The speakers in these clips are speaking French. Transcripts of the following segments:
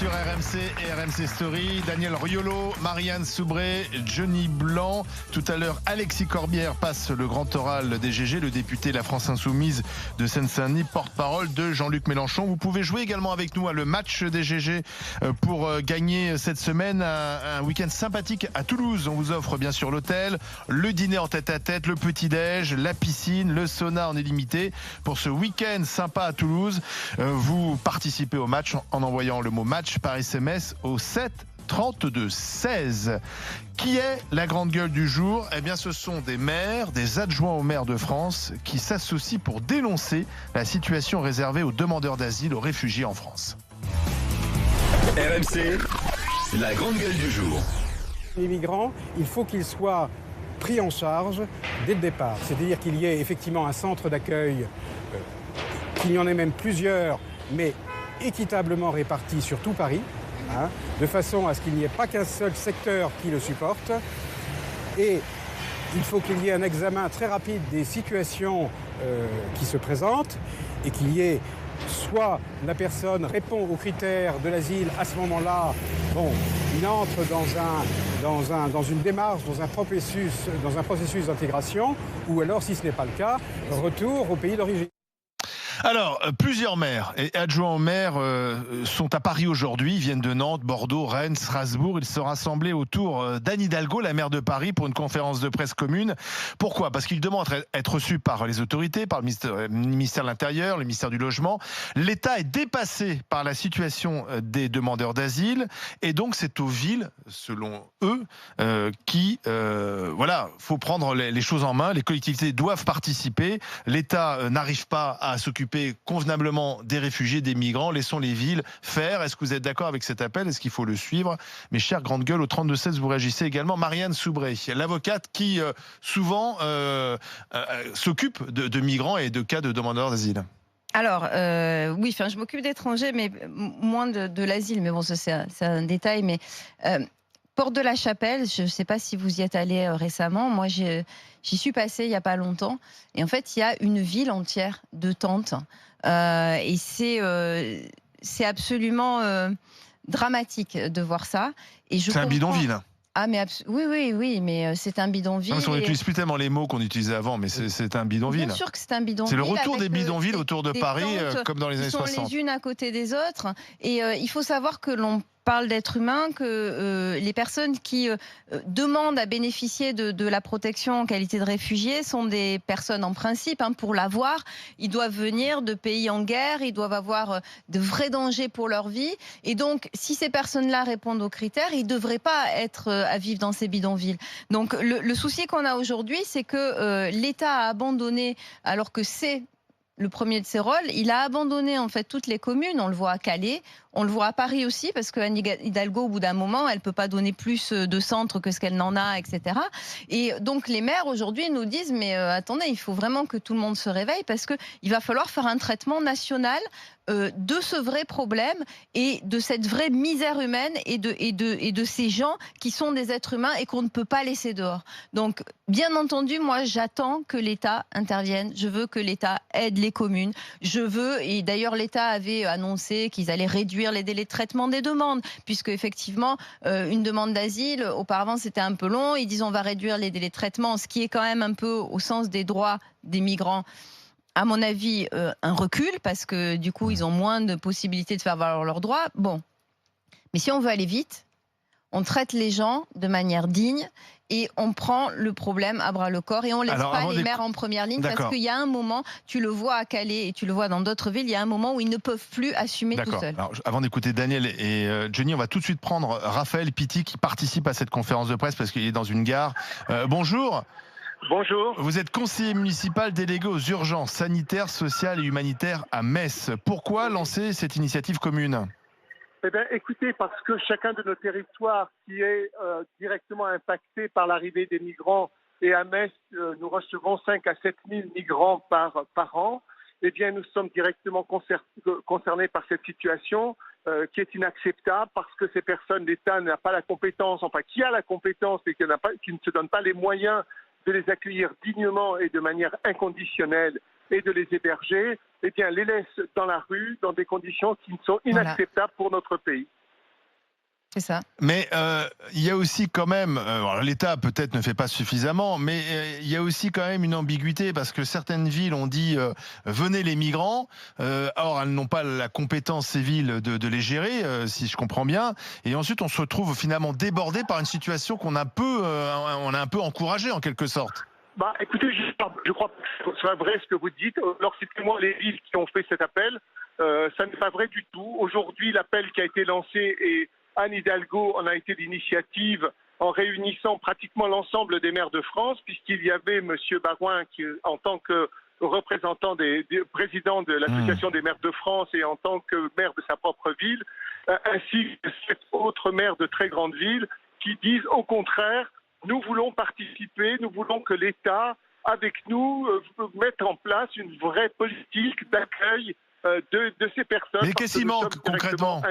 sur RMC et RMC Story. Daniel Riolo, Marianne Soubré, Johnny Blanc. Tout à l'heure, Alexis Corbière passe le grand oral des GG, le député La France Insoumise de Seine-Saint-Denis, porte-parole de Jean-Luc Mélenchon. Vous pouvez jouer également avec nous à le match des GG pour gagner cette semaine un week-end sympathique à Toulouse. On vous offre bien sûr l'hôtel, le dîner en tête-à-tête, le petit-déj, la piscine, le sauna en illimité. Pour ce week-end sympa à Toulouse, vous participez au match en envoyant le mot match par SMS au 7 32 16. Qui est la grande gueule du jour? Eh bien, ce sont des maires, des adjoints aux maires de France qui s'associent pour dénoncer la situation réservée aux demandeurs d'asile, aux réfugiés en France. RMC, la grande gueule du jour. Les migrants, il faut qu'ils soient pris en charge dès le départ. C'est-à-dire qu'il y ait effectivement un centre d'accueil, qu'il y en ait même plusieurs, mais équitablement répartis sur tout Paris, de façon à ce qu'il n'y ait pas qu'un seul secteur qui le supporte. Et il faut qu'il y ait un examen très rapide des situations qui se présentent et qu'il y ait soit la personne répond aux critères de l'asile, à ce moment-là, il entre dans une démarche, dans un processus d'intégration, ou alors, si ce n'est pas le cas, retour au pays d'origine. Alors, plusieurs maires et adjoints aux maires sont à Paris aujourd'hui. Ils viennent de Nantes, Bordeaux, Rennes, Strasbourg. Ils se rassemblent autour d'Anne Hidalgo, la maire de Paris, pour une conférence de presse commune. Pourquoi? Parce qu'ils demandent à être reçus par les autorités, par le ministère de l'Intérieur, le ministère du Logement. L'État est dépassé par la situation des demandeurs d'asile. Et donc, c'est aux villes, selon eux, faut prendre les choses en main. Les collectivités doivent participer. L'État n'arrive pas à s'occuper convenablement des réfugiés, des migrants. Laissons les villes faire. Est-ce que vous êtes d'accord avec cet appel? Est-ce qu'il faut le suivre? Mes chères grandes gueules, au 32-16, vous réagissez également. Marianne Soubré, l'avocate qui souvent s'occupe de migrants et de cas de demandeurs d'asile. Alors, oui, je m'occupe d'étrangers, mais moins de l'asile. Mais bon, ça, c'est un détail. Mais Porte de la Chapelle, je ne sais pas si vous y êtes allé récemment. Moi, j'y suis passée il n'y a pas longtemps. Et en fait, il y a une ville entière de tentes. Et c'est absolument dramatique de voir ça. C'est un bidonville. Ah, mais oui, mais c'est un bidonville. Non, on n'utilise plus tellement les mots qu'on utilisait avant, mais c'est un bidonville. Bien sûr que c'est un bidonville. C'est le retour des bidonvilles autour de Paris, comme dans les années 60. Ils sont les unes à côté des autres. Et il faut savoir que l'on parle d'êtres humains, que les personnes qui demandent à bénéficier de la protection en qualité de réfugiés sont des personnes en principe, pour l'avoir, ils doivent venir de pays en guerre, ils doivent avoir de vrais dangers pour leur vie. Et donc, si ces personnes-là répondent aux critères, ils ne devraient pas être à vivre dans ces bidonvilles. Donc, le souci qu'on a aujourd'hui, c'est que l'État a abandonné, alors que c'est le premier de ses rôles, il a abandonné en fait toutes les communes. On le voit à Calais, on le voit à Paris aussi, parce que Anne Hidalgo, au bout d'un moment, elle peut pas donner plus de centres que ce qu'elle n'en a, etc. Et donc les maires aujourd'hui nous disent mais attendez, il faut vraiment que tout le monde se réveille, parce que il va falloir faire un traitement national de ce vrai problème et de cette vraie misère humaine et de ces gens qui sont des êtres humains et qu'on ne peut pas laisser dehors. Donc, bien entendu, moi, j'attends que l'État intervienne. Je veux que l'État aide les communes. Je veux, et d'ailleurs, l'État avait annoncé qu'ils allaient réduire les délais de traitement des demandes, puisque effectivement, une demande d'asile, auparavant, c'était un peu long. Ils disent on va réduire les délais de traitement, ce qui est quand même un peu au sens des droits des migrants. À mon avis, un recul, parce que du coup, ils ont moins de possibilités de faire valoir leurs droits. Bon, mais si on veut aller vite, on traite les gens de manière digne et on prend le problème à bras-le-corps et on ne laisse pas les maires en première ligne. Parce qu'il y a un moment, tu le vois à Calais et tu le vois dans d'autres villes, il y a un moment où ils ne peuvent plus assumer tout seuls. Alors, avant d'écouter Daniel et Johnny, on va tout de suite prendre Raphaël Pitti qui participe à cette conférence de presse parce qu'il est dans une gare. Bonjour. Bonjour. Vous êtes conseiller municipal délégué aux urgences sanitaires, sociales et humanitaires à Metz. Pourquoi lancer cette initiative commune? Eh bien, écoutez, parce que chacun de nos territoires qui est directement impacté par l'arrivée des migrants, et à Metz, nous recevons 5 à 7 000 migrants par an, eh bien, nous sommes directement concernés par cette situation qui est inacceptable parce que ces personnes, l'État n'a pas la compétence, qui a la compétence et qui ne se donne pas les moyens de les accueillir dignement et de manière inconditionnelle et de les héberger, eh bien, les laisse dans la rue dans des conditions qui sont inacceptables pour notre pays. C'est ça. Mais il y a aussi quand même, l'État peut-être ne fait pas suffisamment, mais il y a aussi quand même une ambiguïté parce que certaines villes ont dit venez les migrants, or elles n'ont pas la compétence ces villes de les gérer, si je comprends bien, et ensuite on se retrouve finalement débordé par une situation qu'on a un peu encouragée en quelque sorte. Écoutez, je crois que ce soit vrai ce que vous dites. Alors c'est moi les villes qui ont fait cet appel. Ça n'est pas vrai du tout. Aujourd'hui, l'appel qui a été lancé et Anne Hidalgo en a été l'initiative en réunissant pratiquement l'ensemble des maires de France, puisqu'il y avait M. Barouin qui, en tant que représentant président de l'Association des maires de France et en tant que maire de sa propre ville, ainsi que 7 autres maires de très grandes villes qui disent au contraire, nous voulons participer, nous voulons que l'État, avec nous, mette en place une vraie politique d'accueil de ces personnes. Mais qu'est-ce qui manque concrètement ?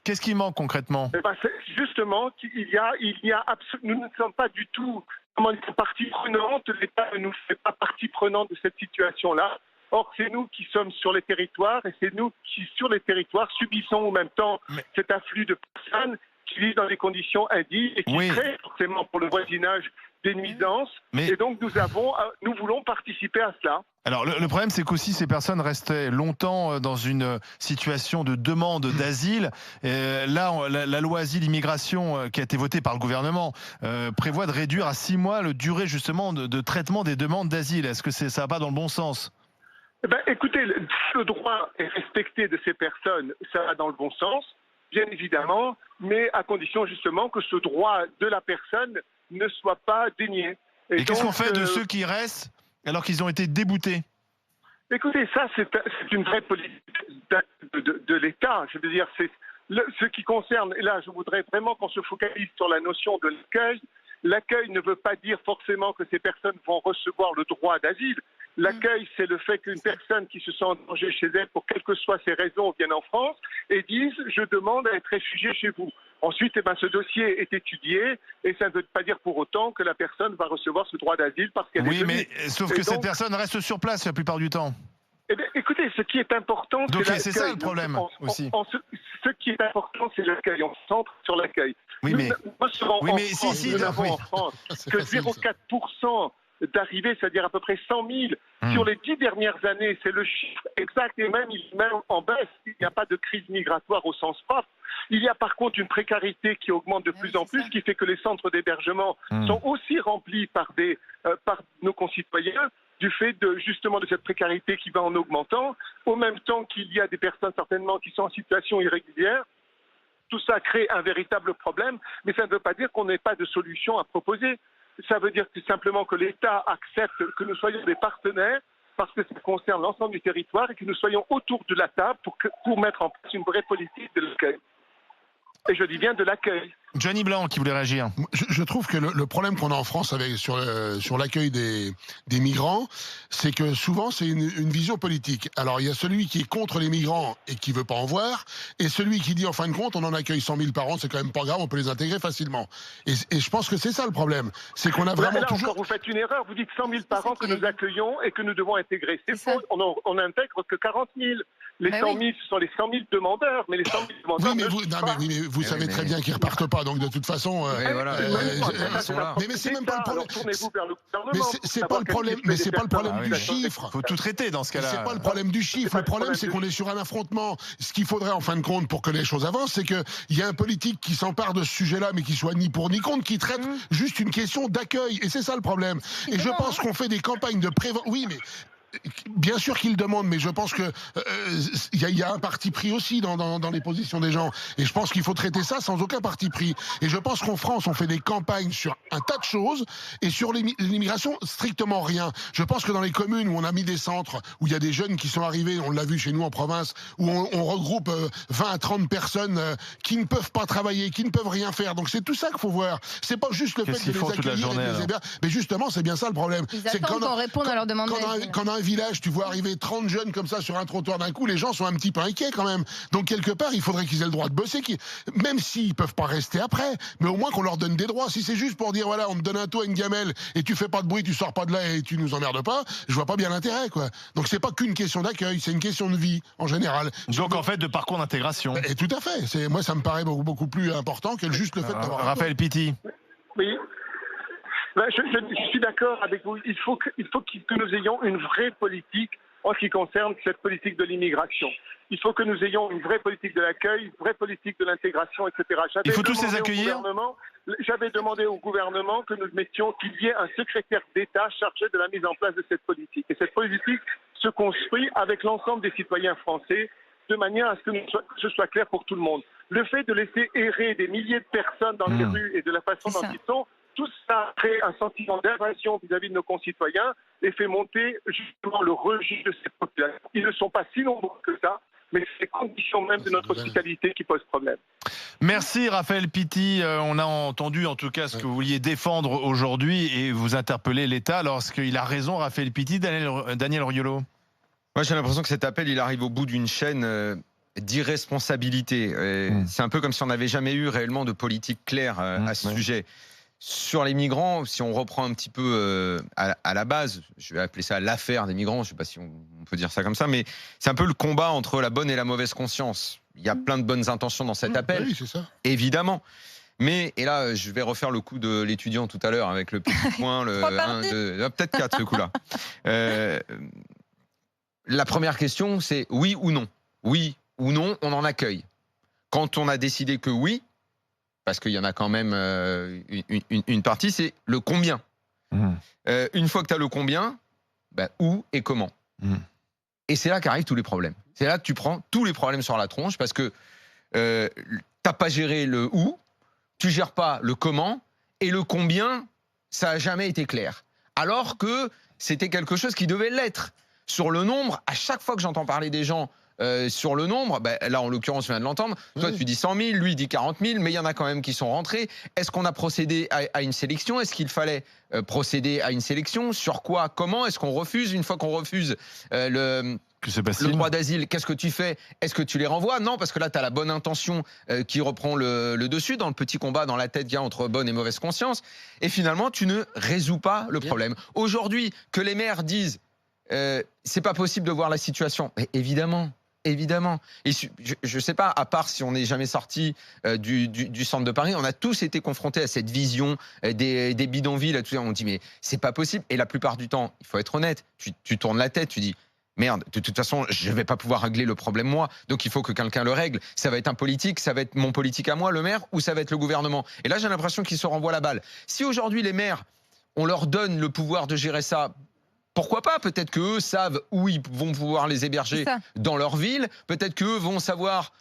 Qu'est-ce qui manque concrètement ? Justement, nous ne sommes pas du tout partie prenante. L'État ne nous fait pas partie prenante de cette situation-là. Or, c'est nous qui sommes sur les territoires et c'est nous qui, sur les territoires, subissons en même temps cet afflux de personnes qui vivent dans des conditions indignes et qui créent forcément pour le voisinage des nuisances. Et donc, nous voulons participer à cela. Alors le problème c'est qu'aussi ces personnes restaient longtemps dans une situation de demande d'asile. Là la loi asile-immigration qui a été votée par le gouvernement prévoit de réduire à 6 mois le durée justement de traitement des demandes d'asile. Est-ce que ça va pas dans le bon sens ? Écoutez, le droit est respecté de ces personnes, ça va dans le bon sens, bien évidemment, mais à condition justement que ce droit de la personne ne soit pas dénié. Et qu'est-ce qu'on fait de ceux qui restent alors qu'ils ont été déboutés ? Écoutez, ça c'est une vraie politique de l'État. Je veux dire, c'est ce qui concerne, et là je voudrais vraiment qu'on se focalise sur la notion de l'accueil. L'accueil ne veut pas dire forcément que ces personnes vont recevoir le droit d'asile. L'accueil, c'est le fait qu'une personne qui se sent en danger chez elle, pour quelles que soient ses raisons, vienne en France et dise « je demande à être réfugié chez vous ». Ensuite, ce dossier est étudié et ça ne veut pas dire pour autant que la personne va recevoir ce droit d'asile parce qu'elle est venue. Oui, mais sauf que cette personne reste sur place la plupart du temps. Eh bien, écoutez, ce qui est important, c'est ça le problème aussi. Ce qui est important, c'est l'accueil. On se centre sur l'accueil. Oui, mais nous avons en France que 0,4% d'arrivées, c'est-à-dire à peu près 100 000 sur les 10 dernières années. C'est le chiffre exact et même en baisse. Il n'y a pas de crise migratoire au sens propre. Il y a par contre une précarité qui augmente de plus en plus, qui fait que les centres d'hébergement sont aussi remplis par nos concitoyens, du fait justement de cette précarité qui va en augmentant, au même temps qu'il y a des personnes certainement qui sont en situation irrégulière. Tout ça crée un véritable problème, mais ça ne veut pas dire qu'on n'ait pas de solution à proposer. Ça veut dire tout simplement que l'État accepte que nous soyons des partenaires parce que ça concerne l'ensemble du territoire et que nous soyons autour de la table pour mettre en place une vraie politique de l'accueil. Et je dis bien de l'accueil. Johnny Blanc qui voulait réagir. Je trouve que le problème qu'on a en France sur l'accueil des migrants, c'est que souvent c'est une vision politique. Alors il y a celui qui est contre les migrants et qui veut pas en voir, et celui qui dit en fin de compte on en accueille 100 000 par an, c'est quand même pas grave, on peut les intégrer facilement. Et je pense que c'est ça le problème, c'est qu'on a vraiment toujours... Encore, vous faites une erreur, vous dites 100 000 par an que nous accueillons et que nous devons intégrer. C'est faux, on n'intègre que 40 000. Les 100 000, ce sont les 100 000 demandeurs, mais les 100 000 demandeurs. Oui, mais vous savez très bien qu'ils repartent pas, donc de toute façon. Mais c'est même pas le problème. Tournez-vous vers le gouvernement. Mais c'est pas le problème. Mais c'est pas le problème du chiffre. Faut tout traiter dans ce cas-là. C'est pas le problème du chiffre. Le problème, c'est qu'on est sur un affrontement. Ce qu'il faudrait en fin de compte pour que les choses avancent, c'est qu'il y a un politique qui s'empare de ce sujet-là, mais qui soit ni pour ni contre, qui traite juste une question d'accueil. Et c'est ça le problème. Et je pense qu'on fait des campagnes de prévention. Oui, mais. Bien sûr qu'ils demandent, mais je pense que y a un parti pris aussi dans les positions des gens. Et je pense qu'il faut traiter ça sans aucun parti pris. Et je pense qu'en France, on fait des campagnes sur un tas de choses et sur l'immigration, strictement rien. Je pense que dans les communes où on a mis des centres, où il y a des jeunes qui sont arrivés, on l'a vu chez nous en province, où on regroupe 20 à 30 personnes qui ne peuvent pas travailler, qui ne peuvent rien faire. Donc c'est tout ça qu'il faut voir. C'est pas juste le fait de les accueillir et de les héberger. Mais justement, c'est bien ça le problème. Ils attendent qu'on réponde à leurs demandes. Quand un village, tu vois arriver 30 jeunes comme ça sur un trottoir d'un coup, les gens sont un petit peu inquiets quand même. Donc quelque part, il faudrait qu'ils aient le droit de bosser, même s'ils peuvent pas rester après, mais au moins qu'on leur donne des droits. Si c'est juste pour dire voilà, on te donne un toit, une gamelle, et tu fais pas de bruit, tu sors pas de là et tu nous emmerdes pas, je vois pas bien l'intérêt, quoi. Donc c'est pas qu'une question d'accueil, c'est une question de vie en général. Donc en fait de parcours d'intégration. Et tout à fait. Moi ça me paraît beaucoup plus important que juste le fait d'avoir. Raphaël Pitti. Oui. Ben, je suis d'accord avec vous. Il faut que nous ayons une vraie politique en ce qui concerne cette politique de l'immigration. Il faut que nous ayons une vraie politique de l'accueil, une vraie politique de l'intégration, etc. Il faut tous les accueillir. J'avais demandé au gouvernement que nous mettions qu'il y ait un secrétaire d'État chargé de la mise en place de cette politique. Et cette politique se construit avec l'ensemble des citoyens français de manière à ce que ce soit clair pour tout le monde. Le fait de laisser errer des milliers de personnes dans les rues et de la façon dont ils sont, tout ça crée un sentiment d'invasion vis-à-vis de nos concitoyens et fait monter justement le rejet de ces populations. Ils ne sont pas si nombreux que ça, mais c'est les conditions même de notre hospitalité qui posent problème. Merci Raphaël Pitti. On a entendu en tout cas ce que vous vouliez défendre aujourd'hui et vous interpellez l'État lorsqu'il a raison, Raphaël Pitti. Daniel Riolo. Moi j'ai l'impression que cet appel il arrive au bout d'une chaîne d'irresponsabilité. C'est un peu comme si on n'avait jamais eu réellement de politique claire à ce sujet. Sur les migrants, si on reprend un petit peu à la base, je vais appeler ça l'affaire des migrants, je ne sais pas si on peut dire ça comme ça, mais c'est un peu le combat entre la bonne et la mauvaise conscience. Il y a plein de bonnes intentions dans cet appel, oui, c'est ça. Évidemment. Mais, et là, je vais refaire le coup de l'étudiant tout à l'heure avec le petit point, peut-être 4 ce coup-là. La première question, c'est oui ou non. Oui ou non, on en accueille. Quand on a décidé que oui, parce qu'il y en a quand même une partie, c'est le combien. Une fois que tu as le combien, où et comment. Et c'est là qu'arrivent tous les problèmes. C'est là que tu prends tous les problèmes sur la tronche, parce que t'as pas géré le où, tu gères pas le comment, et le combien, ça n'a jamais été clair. Alors que c'était quelque chose qui devait l'être. Sur le nombre, à chaque fois que j'entends parler des gens sur le nombre, là en l'occurrence, je viens de l'entendre, toi tu dis 100 000, lui dit 40 000, mais il y en a quand même qui sont rentrés. Est-ce qu'on a procédé à une sélection? Est-ce qu'il fallait procéder à une sélection? Sur quoi? Comment? Est-ce qu'on refuse? Une fois qu'on refuse le droit d'asile, qu'est-ce que tu fais? Est-ce que tu les renvoies? Non, parce que là, tu as la bonne intention qui reprend le dessus dans le petit combat dans la tête qu'il y a entre bonne et mauvaise conscience. Et finalement, tu ne résous pas le problème. Aujourd'hui, que les maires disent c'est pas possible de voir la situation. Mais évidemment. Et je sais pas, à part si on n'est jamais sorti du centre de Paris, on a tous été confrontés à cette vision des bidonvilles. Tout ça. On dit mais c'est pas possible. Et la plupart du temps, il faut être honnête, tu tournes la tête, tu dis merde, de toute façon, je vais pas pouvoir régler le problème moi, donc il faut que quelqu'un le règle. Ça va être un politique, ça va être mon politique à moi, le maire, ou ça va être le gouvernement. Et là, j'ai l'impression qu'ils se renvoient la balle. Si aujourd'hui les maires, on leur donne le pouvoir de gérer ça, pourquoi pas? Peut-être qu'eux savent où ils vont pouvoir les héberger dans leur ville. Peut-être qu'eux vont savoir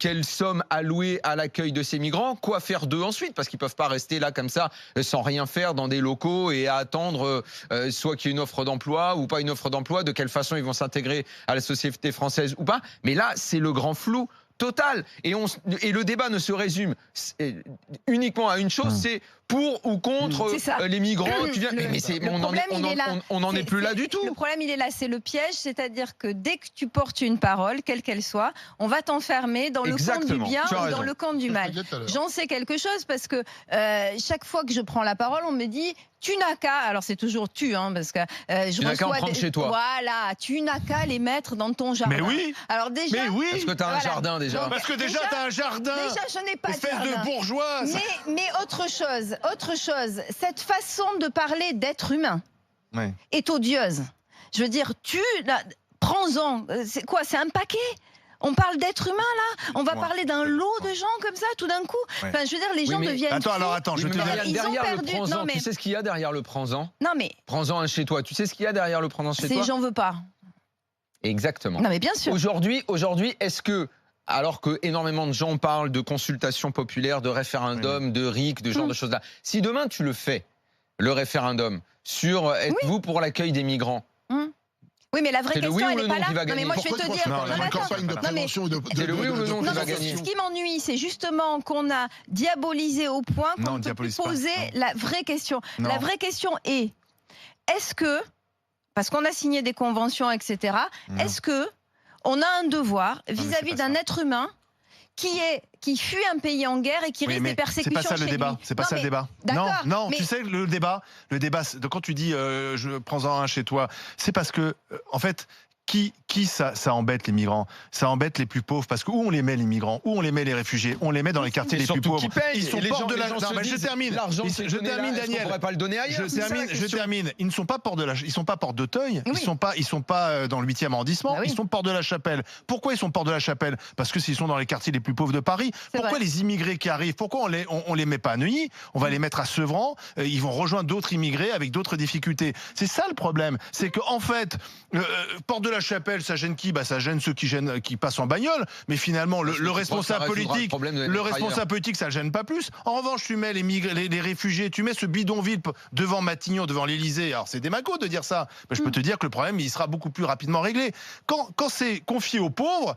quelle somme allouer à l'accueil de ces migrants. Quoi faire d'eux ensuite? Parce qu'ils ne peuvent pas rester là comme ça, sans rien faire dans des locaux et à attendre soit qu'il y ait une offre d'emploi ou pas une offre d'emploi, de quelle façon ils vont s'intégrer à la société française ou pas. Mais là, c'est le grand flou total. Et le débat ne se résume uniquement à une chose, c'est pour ou contre les migrants. On n'en est plus là du tout. Le problème, il est là, c'est le piège, c'est-à-dire que dès que tu portes une parole, quelle qu'elle soit, on va t'enfermer dans le camp du bien ou dans le camp du mal. J'en sais quelque chose parce que chaque fois que je prends la parole, on me dit tu n'as qu'à, alors c'est toujours tu, parce que je n'as qu'à en prendre chez toi. Voilà, tu n'as qu'à les mettre dans ton jardin. Mais oui. Alors déjà, parce que tu as un jardin déjà. Donc, parce que déjà tu as un jardin. Déjà, je n'ai pas de jardin. Espèce de bourgeoise. Mais autre chose, cette façon de parler d'être humain est odieuse. Je veux dire, prends-en. C'est quoi? C'est un paquet? On parle d'être humain là? On va parler d'un lot de gens comme ça tout d'un coup? Enfin, je veux dire, les gens deviennent. Attends, je te dis. Derrière le prends-en, tu sais ce qu'il y a derrière le prends-en? Non mais. Prends-en un chez toi. Tu sais ce qu'il y a derrière le prends-en chez toi? C'est j'en veux pas. Exactement. Non mais bien sûr. Aujourd'hui, est-ce que, alors que énormément de gens parlent de consultation populaire, de référendum, de RIC, de genre de choses là, si demain tu le fais, le référendum, sur êtes-vous pour l'accueil des migrants? Oui, mais la vraie question, elle n'est pas là. Non, mais moi, je vais te dire. C'est le oui ou le non qui va gagner. Ce qui m'ennuie, c'est justement qu'on a diabolisé au point qu'on ne peut plus poser la vraie question. La vraie question est, est-ce que, parce qu'on a signé des conventions, etc. Est-ce que on a un devoir vis-à-vis d'un être humain qui fuit un pays en guerre et qui risque des persécutions? C'est pas ça le débat. C'est pas ça le débat. Non, tu sais, le débat, quand tu dis je prends-en un chez toi, c'est parce que, en fait, qui ça embête les migrants? Ça embête les plus pauvres, parce que où on les met les migrants, où on les met les réfugiés, on les met dans les quartiers les plus pauvres. Ils sont porte de la. Je termine. Je termine, Daniel. On pourrait pas le donner ailleurs. Je termine. Ils ne sont pas porte de la. Ils sont pas porte d'Auteuil. Ils sont pas dans le 8e arrondissement. Ils sont porte de la Chapelle. Pourquoi ils sont porte de la Chapelle? Parce que s'ils sont dans les quartiers les plus pauvres de Paris. Pourquoi les immigrés qui arrivent? Pourquoi on les met pas à Neuilly? On va les mettre à Sevran. Ils vont rejoindre d'autres immigrés avec d'autres difficultés. C'est ça le problème. C'est que en fait, porte de la Chapelle, ça gêne qui? Ça gêne ceux qui passent en bagnole, mais finalement le responsable politique, ça le gêne pas plus. En revanche, tu mets les réfugiés, tu mets ce bidonville devant Matignon, devant l'Élysée. Alors c'est démago de dire ça, mais je peux te dire que le problème il sera beaucoup plus rapidement réglé. Quand c'est confié aux pauvres,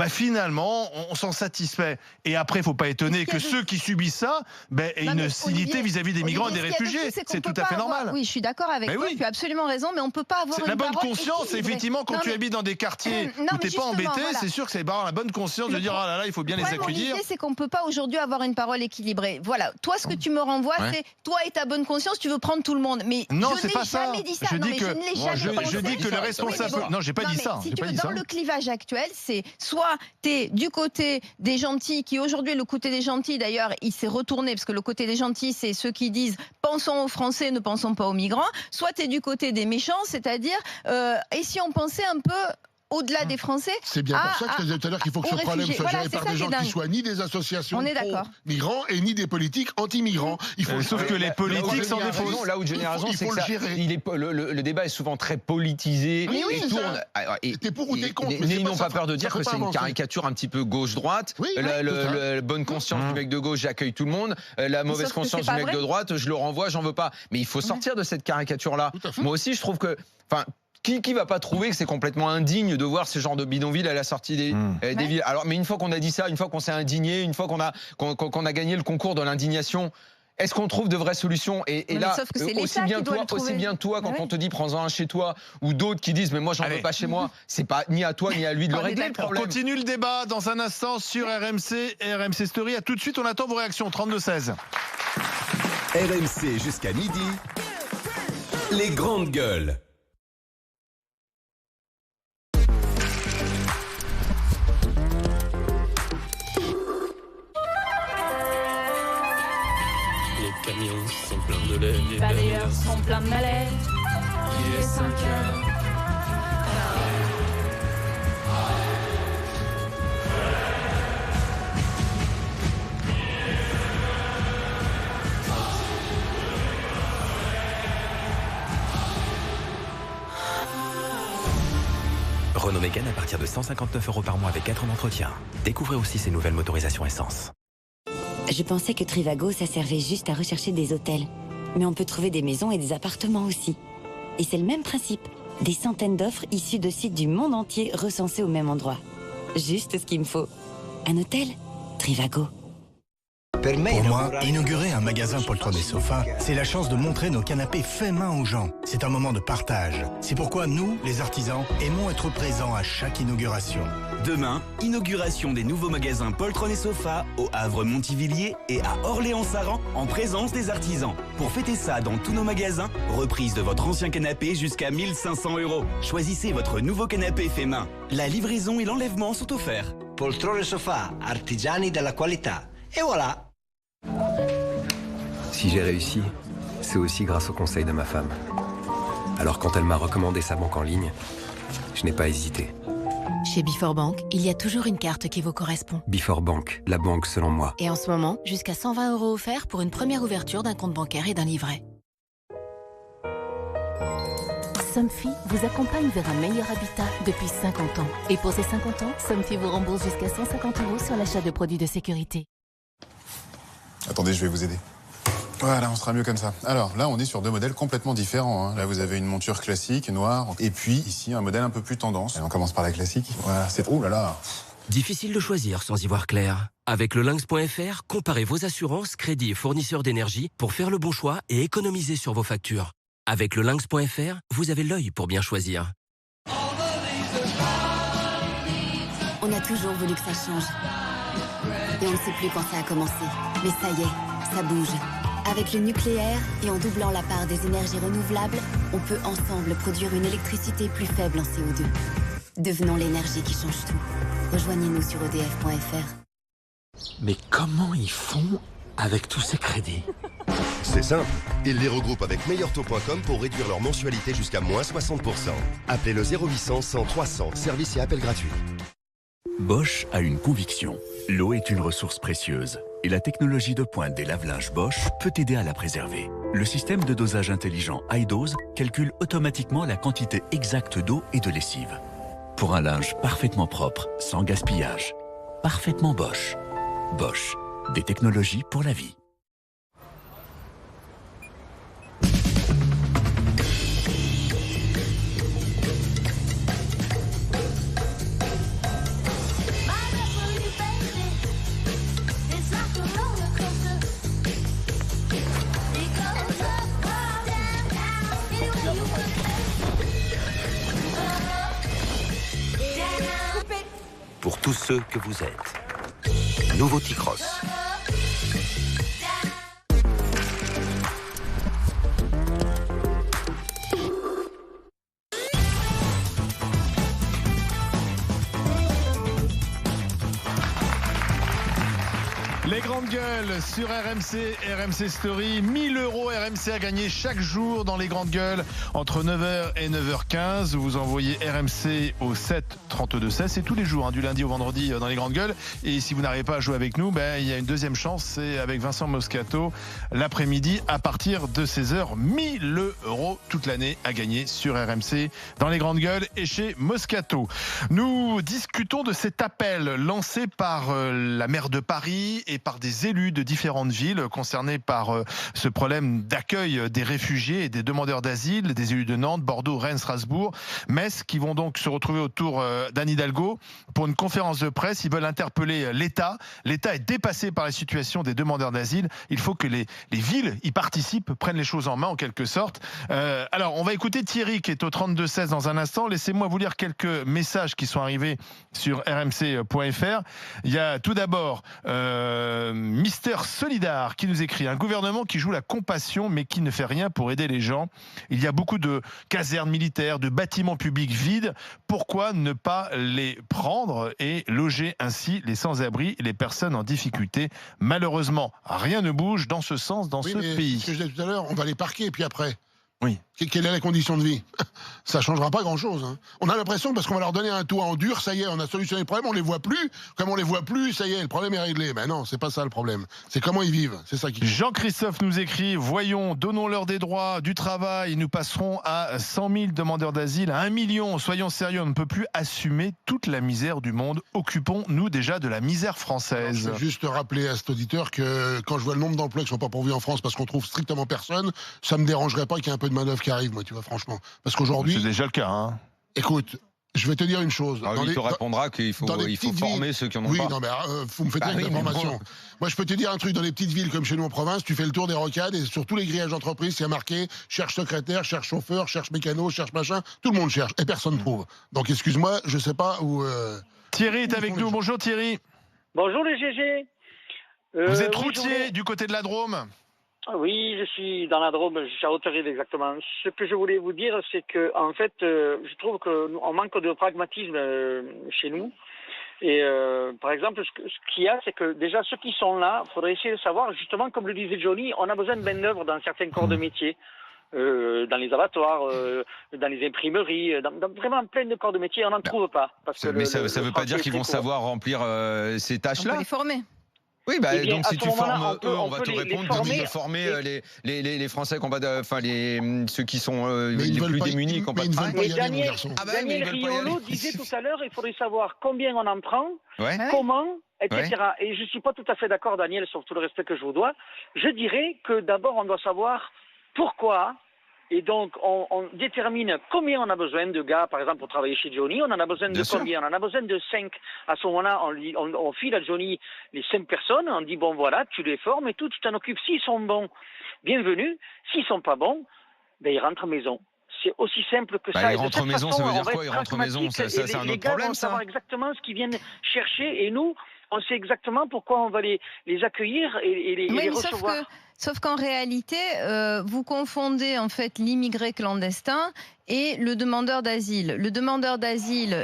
finalement on s'en satisfait. Et après, faut pas étonner que ceux qui subissent ça aient une hostilité vis-à-vis des migrants et des réfugiés. C'est tout à fait normal. Oui, je suis d'accord avec toi. Tu as absolument raison, mais on peut pas avoir la bonne conscience. Effectivement, quand tu habites dans des quartiers où t'es pas embêté, c'est sûr que c'est la bonne conscience de dire oh là là, il faut bien les accueillir. L'idée, c'est qu'on peut pas aujourd'hui avoir une parole équilibrée. Voilà, toi ce que tu me renvoies, c'est toi et ta bonne conscience, tu veux prendre tout le monde. Mais non, je c'est pas ça. Jamais dit ça. Je dis que je dis que le responsable. Non, j'ai pas dit ça. Si tu veux, dans le clivage actuel, c'est soit t'es du côté des gentils, qui aujourd'hui le côté des gentils, d'ailleurs, il s'est retourné parce que le côté des gentils, c'est ceux qui disent pensons aux Français, ne pensons pas aux migrants. Soit t'es du côté des méchants, c'est-à-dire et si on pensait un peu au-delà des Français. C'est bien pour ça que je disais tout à l'heure qu'il faut que ce problème soit géré par des gens qui soient ni des associations pro-migrants et ni des politiques anti-migrants. Sauf que les politiques s'en défaussent. Là où Jenny a raison, c'est que le débat est souvent très politisé. T'es pour ou t'es contre. Mais ils n'ont pas peur de dire que c'est une caricature un petit peu gauche-droite. La bonne conscience du mec de gauche, j'accueille tout le monde. La mauvaise conscience du mec de droite, je le renvoie, j'en veux pas. Mais il faut sortir de cette caricature-là. Moi aussi, je trouve que... Qui va pas trouver que c'est complètement indigne de voir ce genre de bidonville à la sortie des villes? Alors, mais une fois qu'on a dit ça, une fois qu'on s'est indigné, une fois qu'on a gagné le concours de l'indignation, est-ce qu'on trouve de vraies solutions? Et là, aussi bien toi, quand on te dit prends-en un chez toi, ou d'autres qui disent mais moi j'en veux pas chez moi, c'est pas ni à toi ni à lui de le régler le problème. On continue le débat dans un instant sur RMC et RMC Story. À tout de suite, on attend vos réactions. 32-16. RMC jusqu'à midi. Les grandes gueules. Les camions sont pleins de lait, les balayeurs sont pleins de malais. Il est 5 heures. Renault Mégane à partir de 159 € par mois avec 4 ans d'entretien. Découvrez aussi ces nouvelles motorisations essence. Je pensais que Trivago, ça servait juste à rechercher des hôtels. Mais on peut trouver des maisons et des appartements aussi. Et c'est le même principe. Des centaines d'offres issues de sites du monde entier recensés au même endroit. Juste ce qu'il me faut. Un hôtel? Trivago. Pour moi, inaugurer un magasin poltron et sofa, c'est la chance de montrer nos canapés faits main aux gens. C'est un moment de partage. C'est pourquoi nous, les artisans, aimons être présents à chaque inauguration. Demain, inauguration des nouveaux magasins poltron et sofa au Havre-Montivilliers et à Orléans-Saran en présence des artisans. Pour fêter ça dans tous nos magasins, reprise de votre ancien canapé jusqu'à 1 500 €. Choisissez votre nouveau canapé fait main. La livraison et l'enlèvement sont offerts. Poltrone et sofa, artigiani della qualità. Et voilà. Si j'ai réussi, c'est aussi grâce au conseil de ma femme. Alors quand elle m'a recommandé sa banque en ligne, je n'ai pas hésité. Chez Before Bank, il y a toujours une carte qui vous correspond. Before Bank, la banque selon moi. Et en ce moment, jusqu'à 120 € offerts pour une première ouverture d'un compte bancaire et d'un livret. Somfy vous accompagne vers un meilleur habitat depuis 50 ans. Et pour ces 50 ans, Somfy vous rembourse jusqu'à 150 € sur l'achat de produits de sécurité. Attendez, je vais vous aider. Voilà, on sera mieux comme ça. Alors là, on est sur deux modèles complètement différents. Là, vous avez une monture classique, noire, et puis ici, un modèle un peu plus tendance. Et on commence par la classique. Voilà, c'est... Ouh là là. Difficile de choisir sans y voir clair. Avec le Lynx.fr, comparez vos assurances, crédits et fournisseurs d'énergie pour faire le bon choix et économiser sur vos factures. Avec le lynx.fr, vous avez l'œil pour bien choisir. On a toujours voulu que ça change. Et on ne sait plus quand ça a commencé. Mais ça y est, ça bouge. Avec le nucléaire et en doublant la part des énergies renouvelables, on peut ensemble produire une électricité plus faible en CO2. Devenons l'énergie qui change tout. Rejoignez-nous sur edf.fr. Mais comment ils font avec tous ces crédits? C'est simple, ils les regroupent avec meilleurtaux.com pour réduire leur mensualité jusqu'à moins 60%. Appelez le 0800 100 300, service et appel gratuit. Bosch a une conviction. L'eau est une ressource précieuse et la technologie de pointe des lave-linges Bosch peut aider à la préserver. Le système de dosage intelligent iDose calcule automatiquement la quantité exacte d'eau et de lessive. Pour un linge parfaitement propre, sans gaspillage. Parfaitement Bosch. Bosch, des technologies pour la vie. Pour tous ceux que vous êtes. Nouveau T-Cross. Les grandes gueules sur RMC, RMC Story, 1000 € RMC à gagner chaque jour dans les grandes gueules entre 9h et 9h15. Vous envoyez RMC au 7 32 16, c'est tous les jours, du lundi au vendredi dans les grandes gueules. Et si vous n'arrivez pas à jouer avec nous, il y a une deuxième chance, c'est avec Vincent Moscato l'après-midi à partir de 16h. 1000 € toute l'année à gagner sur RMC dans les grandes gueules et chez Moscato. Nous discutons de cet appel lancé par la maire de Paris et par des élus de différentes villes concernés par ce problème d'accueil des réfugiés et des demandeurs d'asile, des élus de Nantes, Bordeaux, Rennes, Strasbourg, Metz, qui vont donc se retrouver autour d'Anne Hidalgo pour une conférence de presse. Ils veulent interpeller l'État. L'État est dépassé par la situation des demandeurs d'asile. Il faut que les villes y participent, prennent les choses en main en quelque sorte. Alors, on va écouter Thierry qui est au 32-16 dans un instant. Laissez-moi vous lire quelques messages qui sont arrivés sur rmc.fr. Il y a tout d'abord Mister Solidar qui nous écrit: un gouvernement qui joue la compassion mais qui ne fait rien pour aider les gens. Il y a beaucoup de casernes militaires, de bâtiments publics vides. Pourquoi ne pas les prendre et loger ainsi les sans-abri et les personnes en difficulté? Malheureusement, rien ne bouge dans ce sens dans ce pays. Ce que je disais tout à l'heure, on va les parquer et puis après. Oui. Quelle est la condition de vie? Ça changera pas grand-chose. On a l'impression, parce qu'on va leur donner un toit en dur, ça y est, on a solutionné le problème, on les voit plus. Comme on les voit plus, ça y est, le problème est réglé. Ben non, c'est pas ça le problème. C'est comment ils vivent. C'est ça qui. Jean-Christophe nous écrit: voyons, donnons-leur des droits, du travail. Nous passerons à 100 000 demandeurs d'asile, à 1 million. Soyons sérieux, on ne peut plus assumer toute la misère du monde. Occupons-nous déjà de la misère française. Alors, je veux juste rappeler à cet auditeur que quand je vois le nombre d'emplois qui ne sont pas pourvus en France parce qu'on trouve strictement personne, ça me dérangerait pas qu'il y ait un peu de main-d'œuvre qui arrive, moi, tu vois, franchement. Parce qu'aujourd'hui. C'est déjà le cas, Écoute, je vais te dire une chose. Alors, il te répondra qu'il faut former ceux qui en ont pas. Oui, non, mais vous me faites dire l'information. Moi, je peux te dire un truc, dans les petites villes comme chez nous en province, tu fais le tour des rocades et sur tous les grillages d'entreprise, il y a marqué cherche secrétaire, cherche chauffeur, cherche mécano, cherche machin. Tout le monde cherche et personne ne trouve. Donc, excuse-moi, je sais pas où. Thierry est avec nous. Bonjour, Thierry. Bonjour, les GG. Vous êtes routier du côté de la Drôme? Oui, je suis dans la Drôme, je suis à Hauterive exactement. Ce que je voulais vous dire, c'est que en fait, je trouve qu'on manque de pragmatisme chez nous. Et par exemple, ce qu'il y a, c'est que déjà ceux qui sont là, il faudrait essayer de savoir, justement, comme le disait Johnny, on a besoin de main-d'œuvre dans certains corps de métier. Dans les abattoirs, dans les imprimeries, dans vraiment plein de corps de métier, on n'en trouve pas. Parce que ça ne veut pas dire qu'ils vont savoir remplir ces tâches-là. On peut les former. Oui, donc si tu formes eux, on va te répondre comme ils ont formé les Français qui ont pas ceux qui sont les plus démunis, qui n'ont pas de train. Daniel Riolo disait tout à l'heure, il faudrait savoir combien on en prend, comment, etc. Et je ne suis pas tout à fait d'accord, Daniel, sur tout le respect que je vous dois. Je dirais que d'abord, on doit savoir pourquoi. Et donc, on détermine combien on a besoin de gars, par exemple, pour travailler chez Johnny. On en a besoin de combien? On en a besoin de 5. À ce moment-là, on file à Johnny les 5 personnes. On dit, bon, voilà, tu les formes et tout, tu t'en occupes. S'ils sont bons, bienvenue. S'ils sont pas bons, ben, il rentre maison. C'est aussi simple que ça. Il rentre maison, ça veut dire quoi? Il rentre maison, ça c'est un autre problème, ça. Savoir exactement ce qu'ils viennent chercher, et nous, on sait exactement pourquoi on va les accueillir et les recevoir. Sauf qu'en réalité, vous confondez en fait l'immigré clandestin et le demandeur d'asile. Le demandeur d'asile,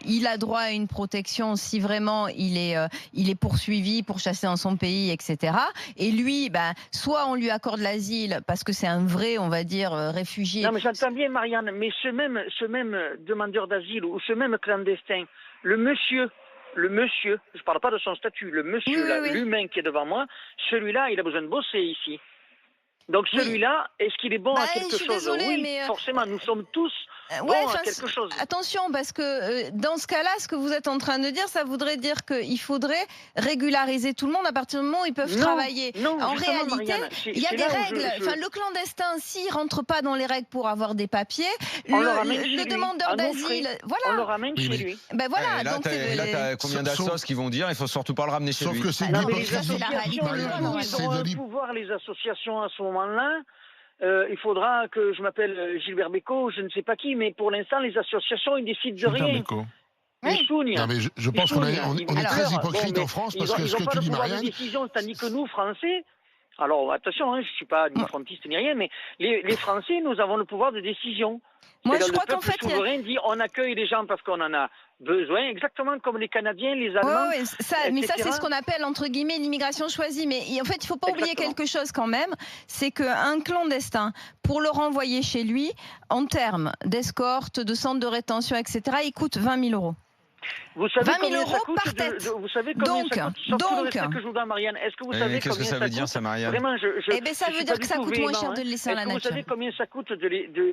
il a droit à une protection si vraiment il est poursuivi, pourchassé dans son pays, etc. Et lui, soit on lui accorde l'asile parce que c'est un vrai, on va dire, réfugié. Non, mais j'entends bien, Marianne, mais ce même demandeur d'asile ou ce même clandestin, le monsieur, je ne parle pas de son statut, le monsieur, l'humain qui est devant moi, celui-là, il a besoin de bosser ici. Donc celui-là, est-ce qu'il est bon à quelque chose? Désolée, oui, mais forcément, nous sommes tous bons à quelque chose. Attention, parce que dans ce cas-là, ce que vous êtes en train de dire, ça voudrait dire qu'il faudrait régulariser tout le monde à partir du moment où ils peuvent travailler. Non, en réalité, Marianne, il y a des règles. Le clandestin, s'il ne rentre pas dans les règles pour avoir des papiers, le demandeur d'asile, on le ramène chez lui. Ben voilà. Et là, tu as combien d'assos qui vont dire il faut surtout pas le ramener chez lui. Sauf que c'est les associations, ils auront un pouvoir, les associations, à ce moment-là. Il faudra que je m'appelle Gilbert Bécaud, je ne sais pas qui, mais pour l'instant, les associations, ils décident de rien. Non, mais je pense qu'on est très hypocrite en France parce que ce que tu dis, Marianne. Décision, tandis que nous, Français, alors attention, je ne suis pas ni frontiste ni rien, mais les Français, nous avons le pouvoir de décision. Moi, je crois qu'en fait, le souverain dit on accueille les gens parce qu'on en a besoin, exactement comme les Canadiens, les Allemands. Mais ça, c'est ce qu'on appelle entre guillemets l'immigration choisie. Mais en fait, il ne faut pas oublier quelque chose quand même, c'est qu'un clandestin, pour le renvoyer chez lui, en termes d'escorte, de centre de rétention, etc., il coûte 20 000 €. Vous savez 20 000 € par tête. Vous savez combien ça coûte? Sauf tout le respect que je vous donne, Marianne. Est-ce que vous savez qu'est-ce que ça veut dire, ça, Marianne? Vraiment, ça veut dire que ça coûte moins cher de le laisser à la nature. Vous savez combien ça coûte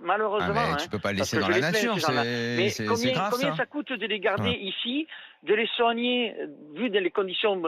malheureusement, tu peux pas le laisser dans la nature, c'est grave. Combien ça coûte de les garder ici, de les soigner, vu dans les conditions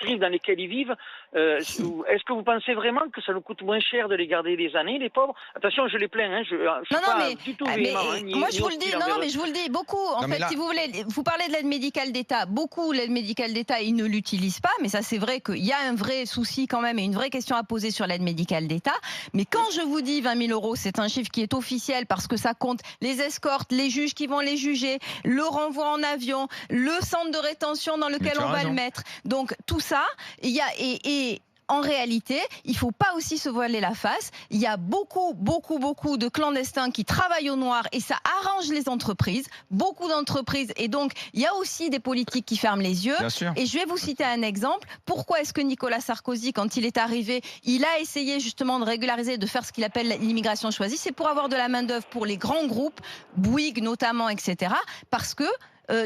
terribles dans lesquelles ils vivent? Est-ce que vous pensez vraiment que ça nous coûte moins cher de les garder des années, les pauvres? Attention, je les plains, je suis pas du tout véhément. Moi, je vous le dis, mais je vous le dis, beaucoup, en fait, si vous voulez, vous parlez de l'aide médicale d'État, beaucoup l'aide médicale d'État, ils ne l'utilisent pas, mais ça, c'est vrai qu'il y a un vrai souci quand même et une vraie question à poser sur l'aide médicale d'État. Mais quand je vous dis 20 000 €, c'est un chiffre qui est officiel parce que ça compte les escortes, les juges qui vont les juger, le renvoi en avion, le centre de rétention dans lequel on va le mettre. Donc tout ça, il y a et en réalité, il ne faut pas aussi se voiler la face. Il y a beaucoup de clandestins qui travaillent au noir et ça arrange les entreprises, beaucoup d'entreprises. Et donc, il y a aussi des politiques qui ferment les yeux. Et je vais vous citer un exemple. Pourquoi est-ce que Nicolas Sarkozy, quand il est arrivé, il a essayé justement de régulariser, de faire ce qu'il appelle l'immigration choisie? C'est pour avoir de la main-d'œuvre pour les grands groupes, Bouygues notamment, etc. Parce que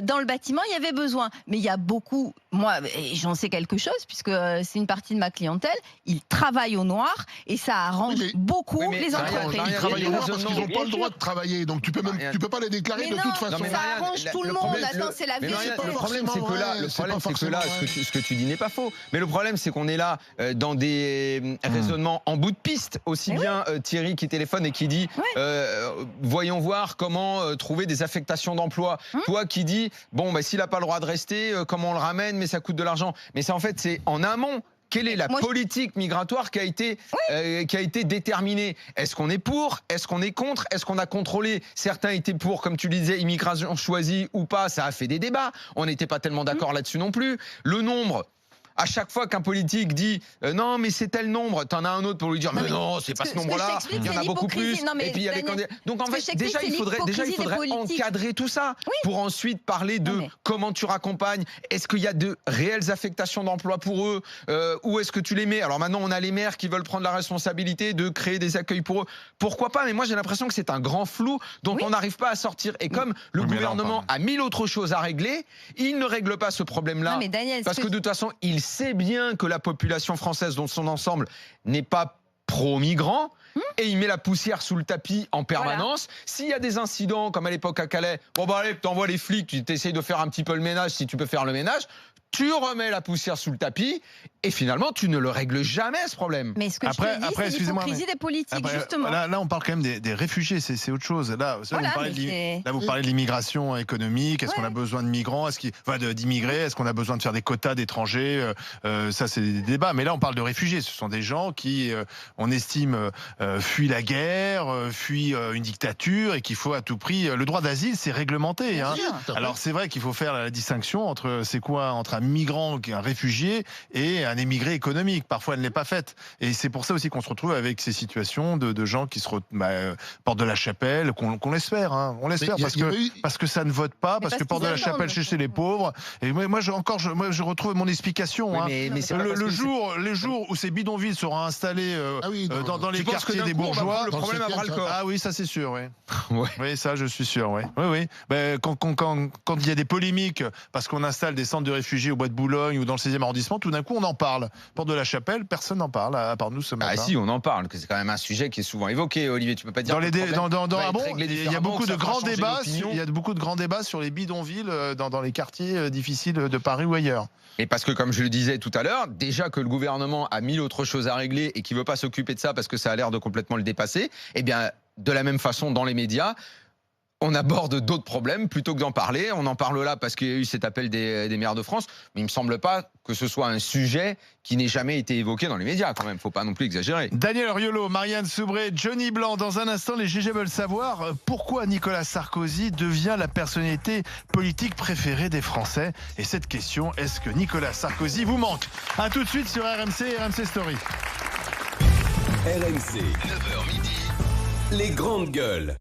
dans le bâtiment, il y avait besoin. Mais il y a beaucoup, moi, j'en sais quelque chose, puisque c'est une partie de ma clientèle, ils travaillent au noir et ça arrange beaucoup les entreprises. Ils travaillent au noir parce qu'ils n'ont pas le droit de travailler, donc tu peux pas les déclarer de toute façon. Ça arrange tout le monde. Attends, c'est la vie. Le problème, c'est que là, ce que tu dis n'est pas faux. Mais le problème, c'est qu'on est là dans des raisonnements en bout de piste. Aussi bien Thierry qui téléphone et qui dit voyons voir comment trouver des affectations d'emploi. Toi qui dis s'il n'a pas le droit de rester, comment on le ramène, mais ça coûte de l'argent. Mais ça, en fait, c'est en amont. Quelle est la politique migratoire qui a été déterminée? Est-ce qu'on est pour? Est-ce qu'on est contre? Est-ce qu'on a contrôlé? Certains étaient pour, comme tu le disais, immigration choisie ou pas. Ça a fait des débats. On n'était pas tellement d'accord là-dessus non plus. Le nombre... À chaque fois qu'un politique dit non mais c'est tel nombre, t'en as un autre pour lui dire mais non c'est pas ce nombre-là, il y en a beaucoup plus. Et puis il y a les candidats. Donc en fait déjà il faudrait encadrer tout ça pour ensuite parler de comment tu raccompagnes. Est-ce qu'il y a de réelles affectations d'emploi pour eux? Où est-ce que tu les mets? Alors maintenant on a les maires qui veulent prendre la responsabilité de créer des accueils pour eux. Pourquoi pas? Mais moi j'ai l'impression que c'est un grand flou dont on n'arrive pas à sortir. Et comme le gouvernement a 1000 autres choses à régler, il ne règle pas ce problème-là parce que de toute façon il sait bien que la population française dans son ensemble n'est pas pro-migrant et il met la poussière sous le tapis en permanence. S'il y a des incidents comme à l'époque à Calais, allez, t'envoies les flics, tu t'essayes de faire un petit peu le ménage si tu peux faire le ménage. tu remets la poussière sous le tapis et finalement tu ne le règles jamais ce problème. Mais ce que je te dis, c'est l'hypocrisie des politiques, justement. Là, on parle quand même des réfugiés, c'est autre chose. Là, vous parlez de l'immigration économique. Est-ce qu'on a besoin de migrants, d'immigrés? Est-ce qu'on a besoin de faire des quotas d'étrangers? Ça, c'est des débats. Mais là, on parle de réfugiés. Ce sont des gens qui, on estime, fuient la guerre, fuient une dictature et qu'il faut à tout prix. Le droit d'asile, c'est réglementé. Hein. Alors, c'est vrai qu'il faut faire la distinction entre un migrant, un réfugié, et un émigré économique. Parfois, elle n'est pas faite. Et c'est pour ça aussi qu'on se retrouve avec ces situations de gens qui se portent de la chapelle, qu'on l'espère. Hein. On l'espère parce que ça ne vote pas, parce que porte de la chapelle chez les pauvres. Et moi, je retrouve mon explication. Oui, mais les jours où ces bidonvilles seront installés dans les quartiers des bourgeois, le problème à bras le corps. Ah oui, ça c'est sûr. Oui. Oui, ça je suis sûr. Oui. Quand il y a des polémiques parce qu'on installe des centres de réfugiés au Bois de Boulogne ou dans le 16e arrondissement, tout d'un coup on en parle. Porte de la Chapelle, personne n'en parle, à part nous ce matin. Ah si, on en parle, que c'est quand même un sujet qui est souvent évoqué, Olivier. Tu peux pas dire. Il y a beaucoup de grands débats. Il y a beaucoup de grands débats sur les bidonvilles dans les quartiers difficiles de Paris ou ailleurs. Et parce que, comme je le disais tout à l'heure, déjà que le gouvernement a 1000 autres choses à régler et qu'il veut pas s'occuper de ça parce que ça a l'air de complètement le dépasser, eh bien, de la même façon, dans les médias, on aborde d'autres problèmes plutôt que d'en parler. On en parle là parce qu'il y a eu cet appel des maires de France, mais il me semble pas que ce soit un sujet qui n'ait jamais été évoqué dans les médias quand même. Faut pas non plus exagérer. Daniel Riolo, Marianne Soubré, Johnny Blanc. Dans un instant, les GG veulent savoir pourquoi Nicolas Sarkozy devient la personnalité politique préférée des Français. Et cette question, est-ce que Nicolas Sarkozy vous manque? A tout de suite sur RMC et RMC Story. RMC, 9h midi, les grandes gueules.